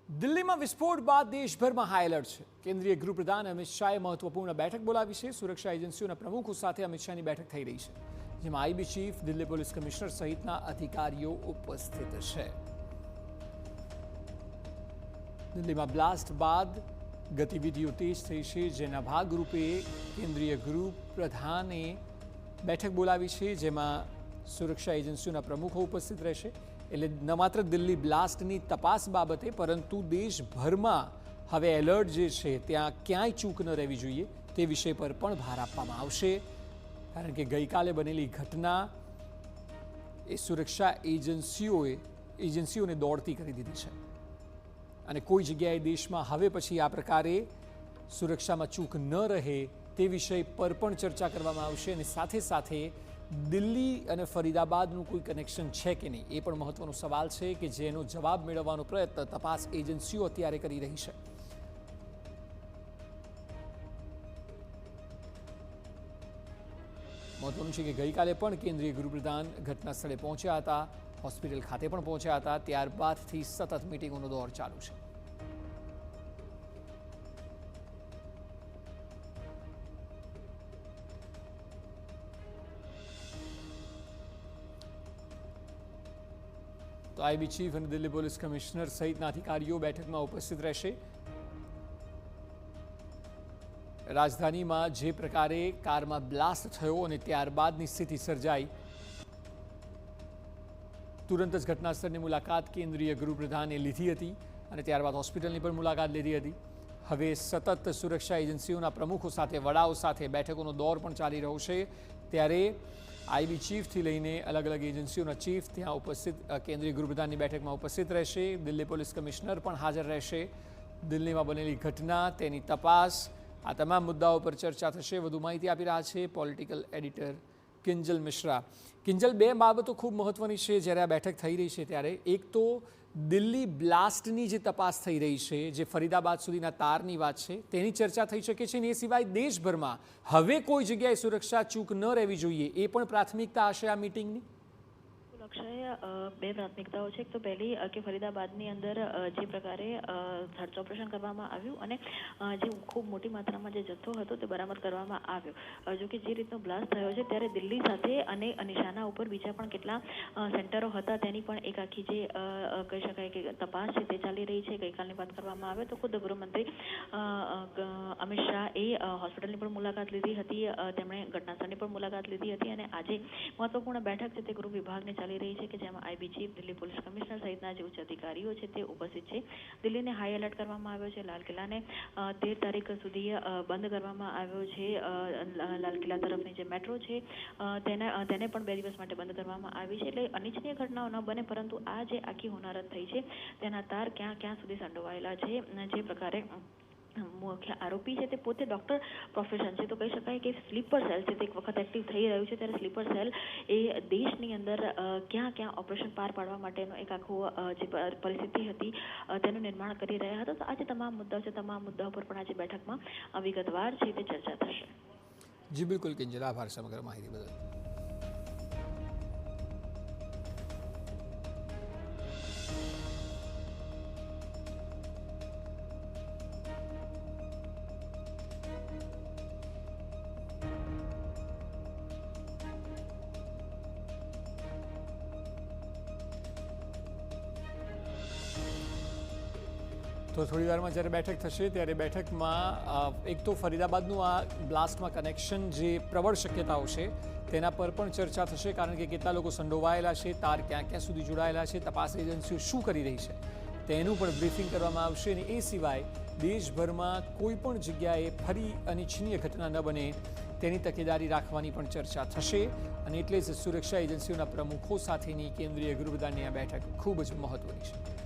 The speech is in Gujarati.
દિલ્હીમાં વિસ્ફોટ બાદ દેશભરમાં હાઈ એલર્ટ છે. કેન્દ્રીય ગૃહપ્રધાન અમિત શાહે મહત્વપૂર્ણ બેઠક બોલાવી છે. સુરક્ષા એજન્સીઓના પ્રમુખો સાથે અમિત શાહની બેઠક થઈ રહી છે, જેમાં IB chief, Delhi police commissioner સહિતના અધિકારીઓ ઉપસ્થિત છે. દિલ્હીમાં બ્લાસ્ટ બાદ ગતિવિધિઓ તેજ થઈ છે, જેના ભાગરૂપે કેન્દ્રીય ગૃહપ્રધાને બેઠક બોલાવી છે, જેમાં સુરક્ષા એજન્સીઓના પ્રમુખો ઉપસ્થિત રહેશે. એટલે ન માત્ર દિલ્હી બ્લાસ્ટની તપાસ બાબતે, પરંતુ દેશભરમાં હવે એલર્ટ જે છે ત્યાં ક્યાંય ચૂક ન રહેવી જોઈએ તે વિષય પર પણ ભાર આપવામાં આવશે. કારણ કે ગઈકાલે બનેલી ઘટના એ સુરક્ષા એજન્સીઓને દોડતી કરી દીધી છે, અને કોઈ જગ્યાએ દેશમાં હવે પછી આ પ્રકારે સુરક્ષામાં ચૂક ન રહે તે વિષય પર પણ ચર્ચા કરવામાં આવશે. અને સાથે સાથે દિલ્હી અને ફરીદાબાદનું કોઈ કનેક્શન છે કે નહીં એ પણ મહત્વનો સવાલ છે, કે જેનો જવાબ મેળવવાનો પ્રયત્ન તપાસ એજન્સીઓ અત્યારે કરી રહી છે. મહત્વનું છે કે ગઈકાલે પણ કેન્દ્રીય ગૃહપ્રધાન ઘટના સ્થળે પહોંચ્યા હતા, હોસ્પિટલ ખાતે પણ પહોંચ્યા હતા. ત્યારબાદથી સતત મિટિંગોનો દોર ચાલુ છે. તો આઈબી ચીફ અને દિલ્હી પોલીસ કમિશનર સહિતના અધિકારીઓ બેઠકમાં ઉપસ્થિત રહેશે. રાજધાનીમાં જે પ્રકારે કારમાં બ્લાસ્ટ થયો અને ત્યારબાદની સ્થિતિ સર્જાઈ, તુરંત જ ઘટના સ્થળની મુલાકાત કેન્દ્રીય ગૃહપ્રધાને લીધી હતી અને ત્યારબાદ હોસ્પિટલની પણ મુલાકાત લીધી હતી. હવે સતત સુરક્ષા એજન્સીઓના પ્રમુખો સાથે, વડાઓ સાથે બેઠકોનો દોર પણ ચાલી રહ્યો છે. ત્યારે આઈબી ચીફથી લઈને અલગ અલગ એજન્સીઓના ચીફ ત્યાં ઉપસ્થિત કેન્દ્રીય ગૃહપ્રધાનની બેઠકમાં ઉપસ્થિત રહેશે. દિલ્હી પોલીસ કમિશનર પણ હાજર રહેશે. દિલ્હીમાં બનેલી ઘટના, તેની તપાસ, આ તમામ મુદ્દાઓ પર ચર્ચા થશે. વધુ માહિતી આપી રહ્યા છે પોલિટિકલ એડિટર કિંજલ મિશ્રા. કિંજલ, બે બાબતો ખૂબ મહત્વની છે જ્યારે આ બેઠક થઈ રહી છે ત્યારે. એક તો દિલ્હી બ્લાસ્ટની જે તપાસ થઈ રહી છે, જે ફરીદાબાદ સુધીના તારની વાત છે, તેની ચર્ચા થઈ શકે છે. અને એ સિવાય દેશભરમાં હવે કોઈ જગ્યાએ સુરક્ષા ચૂક ન રહેવી જોઈએ એ પણ પ્રાથમિકતા હશે આ મિટિંગની. લક્ષ્ય બે પ્રાથમિકતાઓ છે. એક તો પહેલી કે ફરીદાબાદની અંદર જે પ્રકારે સર્ચ ઓપરેશન કરવામાં આવ્યું અને જે ખૂબ મોટી માત્રામાં જે જથ્થો હતો તે બરામદ કરવામાં આવ્યો. જો કે જે રીતનો બ્લાસ્ટ થયો છે ત્યારે દિલ્હી સાથે અને નિશાના ઉપર બીજા પણ કેટલા સેન્ટરો હતા તેની પણ એક આખી જે કહી શકાય કે તપાસ છે તે ચાલી રહી છે. ગઈકાલની વાત કરવામાં આવે તો ખુદ ગૃહમંત્રી અમિત શાહ એ હોસ્પિટલની પણ મુલાકાત લીધી હતી, તેમણે ઘટનાસ્થળની પણ મુલાકાત લીધી હતી. અને આજે મહત્વપૂર્ણ બેઠક છે તે ગૃહ વિભાગને ચાલી રહી છે, કે જેમાં IB chief, Delhi police commissioner સહિતના જે ઉચ્ચ અધિકારીઓ છે તે ઉપસ્થિત છે. દિલ્હીને હાઈ એલર્ટ કરવામાં આવ્યો છે. લાલ કિલ્લાને 13 તારીખ સુધી બંધ કરવામાં આવ્યો છે. લાલ કિલ્લા તરફની જે મેટ્રો છે તેને પણ 2 દિવસ માટે બંધ કરવામાં આવી છે. એટલે અનિચ્છનીય ઘટનાઓ ન બને, પરંતુ આ જે આખી હોનારત થઈ છે તેના તાર ક્યાં સુધી સંડોવાયેલા છે. જે પ્રકારે મુખ્ય આરોપી છે તે પોતે ડોક્ટર પ્રોફેશન છે, તો કહી શકાય કે સ્લીપર સેલ છે તે એક વખત એક્ટિવ થઈ રહ્યું છે. ત્યારે સ્લીપર સેલ એ દેશની અંદર ક્યાં ઓપરેશન પાર પાડવા માટેનો એક આખો જે પરિસ્થિતિ હતી તેનું નિર્માણ કરી રહ્યા હતા. તો આજે તમામ મુદ્દાઓ છે, તમામ મુદ્દાઓ પર પણ આજે બેઠકમાં વિગતવાર છે તે ચર્ચા થશે. જી બિલકુલ કિંજલ, આભાર સમગ્ર માહિતી બદલ. તો થોડી વારમાં જ્યારે બેઠક થશે ત્યારે બેઠકમાં એક તો ફરીદાબાદનું આ બ્લાસ્ટમાં કનેક્શન જે પ્રબળ શક્યતાઓ છે તેના પર પણ ચર્ચા થશે. કારણ કે કેટલા લોકો સંડોવાયેલા છે, તાર ક્યાં સુધી જોડાયેલા છે, તપાસ એજન્સીઓ શું કરી રહી છે તેનું પણ બ્રીફિંગ કરવામાં આવશે. અને એ સિવાય દેશભરમાં કોઈ પણ જગ્યાએ ફરી અનિચ્છનીય ઘટના ન બને તેની તકેદારી રાખવાની પણ ચર્ચા થશે. અને એટલે જ સુરક્ષા એજન્સીઓના પ્રમુખો સાથેની કેન્દ્રીય ગૃહપ્રધાનની આ બેઠક ખૂબ જ મહત્વની છે.